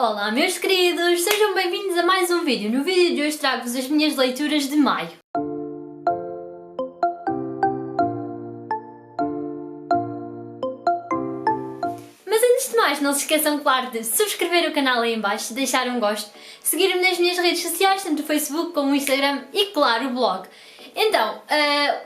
Olá meus queridos, sejam bem-vindos a mais um vídeo. No vídeo de hoje trago-vos as minhas leituras de maio. Mas antes de mais, não se esqueçam, claro, de subscrever o canal aí em baixo, deixar um gosto, seguir-me nas minhas redes sociais, tanto o Facebook como o Instagram e, claro, o blog. Então,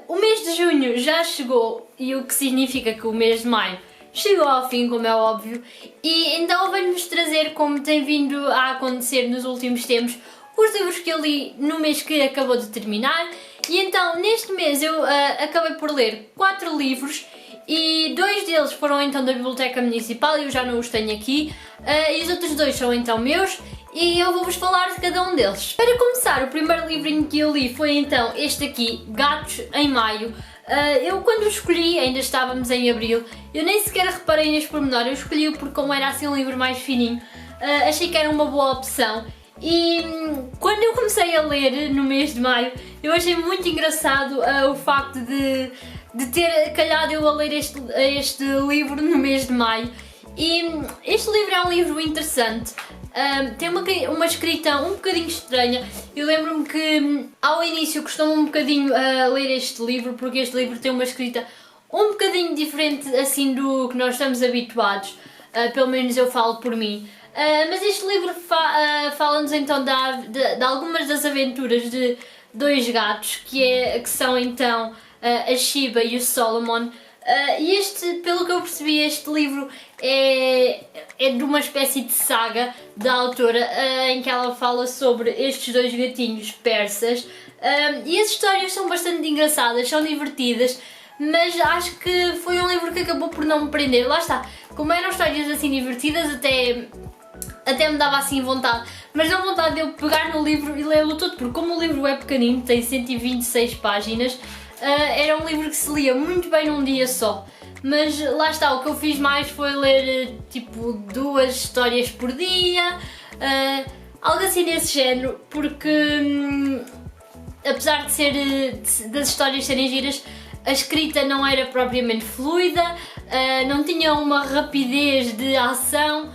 o mês de junho já chegou e o que significa que o mês de maio chegou ao fim, como é óbvio, e então venho-vos trazer, como tem vindo a acontecer nos últimos tempos, os livros que eu li no mês que acabou de terminar. E então neste mês eu acabei por ler 4 livros e 2 deles foram então da Biblioteca Municipal e eu já não os tenho aqui, e os outros 2 são então meus e eu vou-vos falar de cada um deles. Para começar, o primeiro livrinho que eu li foi então este aqui, Gatos em Maio. Eu quando o escolhi, ainda estávamos em abril, eu nem sequer reparei neste pormenor, eu escolhi-o porque como era assim um livro mais fininho, achei que era uma boa opção. E quando eu comecei a ler no mês de maio, eu achei muito engraçado o facto de ter calhado eu a ler este livro no mês de maio. E este livro é um livro interessante. Tem uma escrita um bocadinho estranha. Eu lembro-me que ao início costumo um bocadinho a ler este livro, porque este livro tem uma escrita um bocadinho diferente assim do que nós estamos habituados, pelo menos eu falo por mim. Mas este livro fala-nos então de algumas das aventuras de 2 gatos, que são então a Shiba e o Solomon. E pelo que eu percebi, este livro é de uma espécie de saga da autora, em que ela fala sobre estes 2 gatinhos persas, e as histórias são bastante engraçadas, são divertidas, mas acho que foi um livro que acabou por não me prender. Lá está, como eram histórias assim divertidas, até me dava assim vontade, mas não vontade de eu pegar no livro e lê-lo todo, porque como o livro é pequenino, tem 126 páginas, era um livro que se lia muito bem num dia só. Mas lá está, o que eu fiz mais foi ler tipo 2 histórias por dia, algo assim desse género, porque apesar das histórias serem giras, a escrita não era propriamente fluida, não tinha uma rapidez de ação,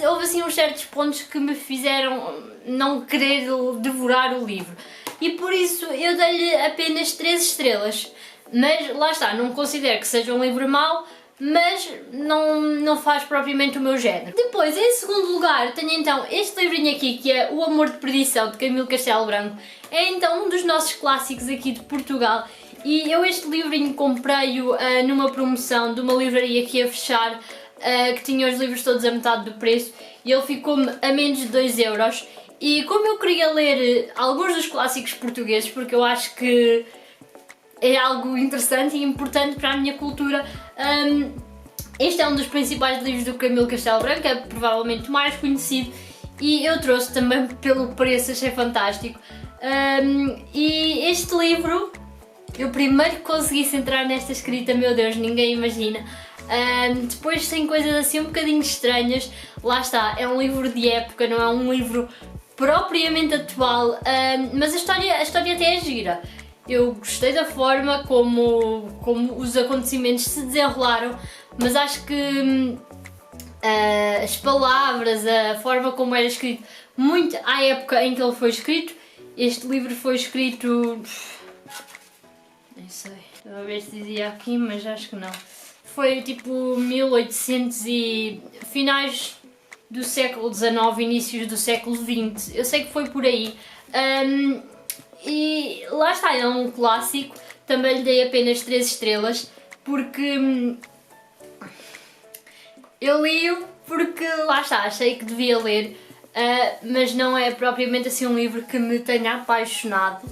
houve assim uns certos pontos que me fizeram não querer devorar o livro. E por isso eu dei-lhe apenas 3 estrelas. Mas lá está, não considero que seja um livro mau, mas não faz propriamente o meu género. Depois, em segundo lugar, tenho então este livrinho aqui, que é O Amor de Perdição, de Camilo Castelo Branco. É então um dos nossos clássicos aqui de Portugal. E eu este livrinho comprei-o numa promoção de uma livraria que ia fechar, que tinha os livros todos a metade do preço, e ele ficou-me a menos de 2€. E como eu queria ler alguns dos clássicos portugueses, porque eu acho que é algo interessante e importante para a minha cultura, este é um dos principais livros do Camilo Castelo Branco, é provavelmente o mais conhecido, e eu trouxe também pelo preço, achei fantástico. E este livro, eu primeiro conseguisse entrar nesta escrita, meu Deus, ninguém imagina. Depois tem coisas assim um bocadinho estranhas, lá está, é um livro de época, não é um livro propriamente atual, mas a história até é gira. Eu gostei da forma como os acontecimentos se desenrolaram, mas acho que as palavras, a forma como era escrito, muito à época em que ele foi escrito. Este livro foi escrito, nem sei, estava a ver se dizia aqui, mas acho que não. Foi tipo 1800 e finais do século XIX, inícios do século XX, eu sei que foi por aí. E lá está, é um clássico, também lhe dei apenas 3 estrelas, porque eu li-o porque lá está, achei que devia ler, mas não é propriamente assim um livro que me tenha apaixonado.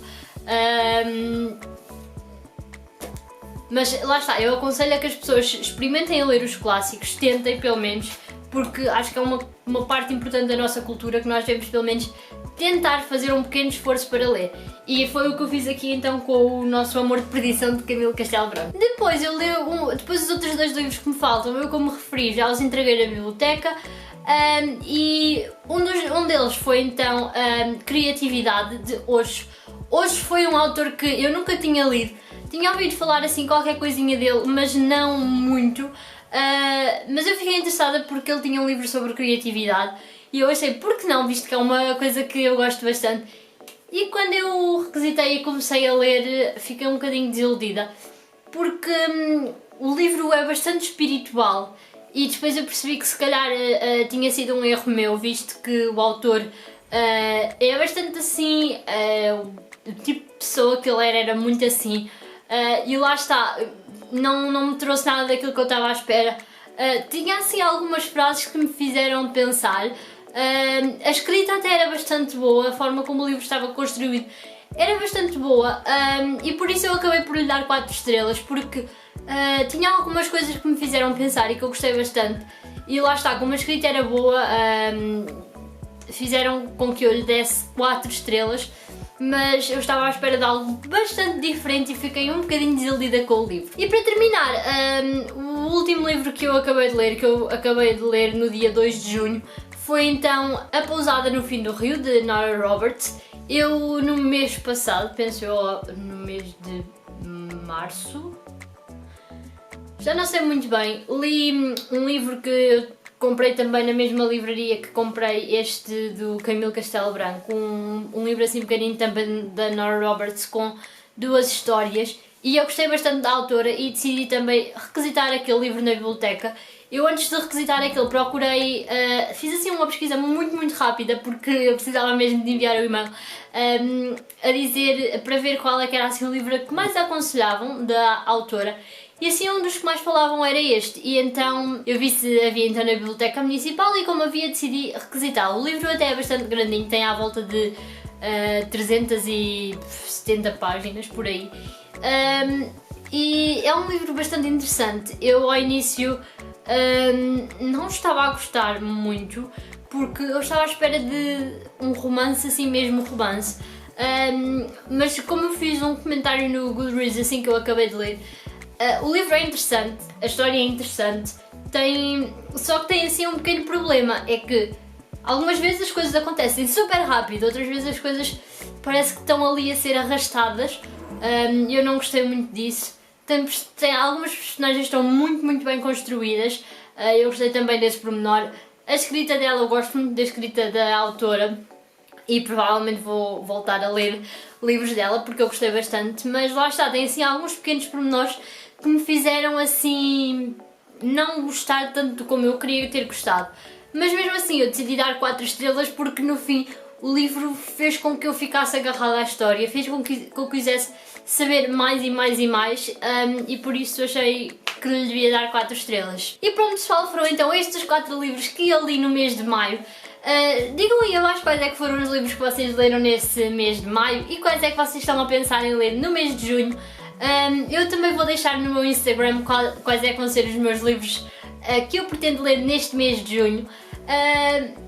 Mas lá está, eu aconselho a que as pessoas experimentem ler os clássicos, tentem pelo menos, porque acho que é uma parte importante da nossa cultura que nós devemos pelo menos tentar fazer um pequeno esforço para ler. E foi o que eu fiz aqui então com o nosso Amor de Perdição de Camilo Castelo Branco. Depois eu li depois os outros 2 livros que me faltam, eu como referi já os entreguei na biblioteca, e um deles foi então Criatividade, de Osho. Osho foi um autor que eu nunca tinha lido, tinha ouvido falar assim qualquer coisinha dele, mas não muito. mas eu fiquei interessada porque ele tinha um livro sobre criatividade e eu achei, por que não, visto que é uma coisa que eu gosto bastante. E quando eu requisitei e comecei a ler, fiquei um bocadinho desiludida, porque o livro é bastante espiritual e depois eu percebi que se calhar tinha sido um erro meu, visto que o autor é bastante assim, o tipo de pessoa que ele era muito assim, e lá está, não me trouxe nada daquilo que eu estava à espera. Tinha assim algumas frases que me fizeram pensar. A escrita até era bastante boa, a forma como o livro estava construído era bastante boa, e por isso eu acabei por lhe dar 4 estrelas, porque tinha algumas coisas que me fizeram pensar e que eu gostei bastante, e lá está, como a escrita era boa, fizeram com que eu lhe desse 4 estrelas, mas eu estava à espera de algo bastante diferente e fiquei um bocadinho desiludida com o livro. E para terminar, o último livro que eu acabei de ler no dia 2 de junho, foi então A Pousada no Fim do Rio, de Nora Roberts. Eu no mês passado, penso eu no mês de março, já não sei muito bem, li um livro que eu comprei também na mesma livraria que comprei este do Camilo Castelo Branco, um livro assim pequenino também da Nora Roberts com 2 histórias, e eu gostei bastante da autora e decidi também requisitar aquele livro na biblioteca. Eu antes de requisitar aquele procurei, fiz assim uma pesquisa muito rápida, porque eu precisava mesmo de enviar o e-mail, a dizer, para ver qual é que era assim o livro que mais aconselhavam da autora. E assim um dos que mais falavam era este, e então eu vi se havia então na biblioteca municipal e como havia decidi requisitá-lo. O livro até é bastante grandinho, tem à volta de 370 páginas por aí, e é um livro bastante interessante. Eu ao início não estava a gostar muito, porque eu estava à espera de um romance, assim mesmo romance, mas como eu fiz um comentário no Goodreads assim que eu acabei de ler, o livro é interessante, a história é interessante, só que tem assim um pequeno problema, é que algumas vezes as coisas acontecem super rápido, outras vezes as coisas parece que estão ali a ser arrastadas, e eu não gostei muito disso. Algumas personagens estão muito bem construídas, eu gostei também desse pormenor. A escrita dela, eu gosto muito da escrita da autora e provavelmente vou voltar a ler livros dela porque eu gostei bastante, mas lá está, tem assim alguns pequenos pormenores que me fizeram assim não gostar tanto como eu queria ter gostado. Mas mesmo assim eu decidi dar 4 estrelas porque no fim o livro fez com que eu ficasse agarrada à história, fez com que eu quisesse saber mais e mais, e por isso achei que lhe devia dar 4 estrelas. E pronto pessoal, foram então estes 4 livros que eu li no mês de maio. Digam aí abaixo quais é que foram os livros que vocês leram nesse mês de maio e quais é que vocês estão a pensar em ler no mês de junho. Eu também vou deixar no meu Instagram quais é que vão ser os meus livros que eu pretendo ler neste mês de junho.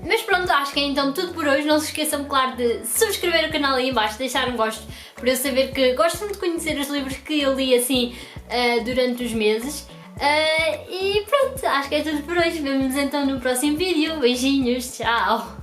Mas pronto, acho que é então tudo por hoje. Não se esqueçam, claro, de subscrever o canal aí em baixo, deixar um gosto para eu saber que gosto muito de conhecer os livros que eu li assim durante os meses. E pronto, acho que é tudo por hoje. Vemo-nos então no próximo vídeo. Beijinhos, tchau!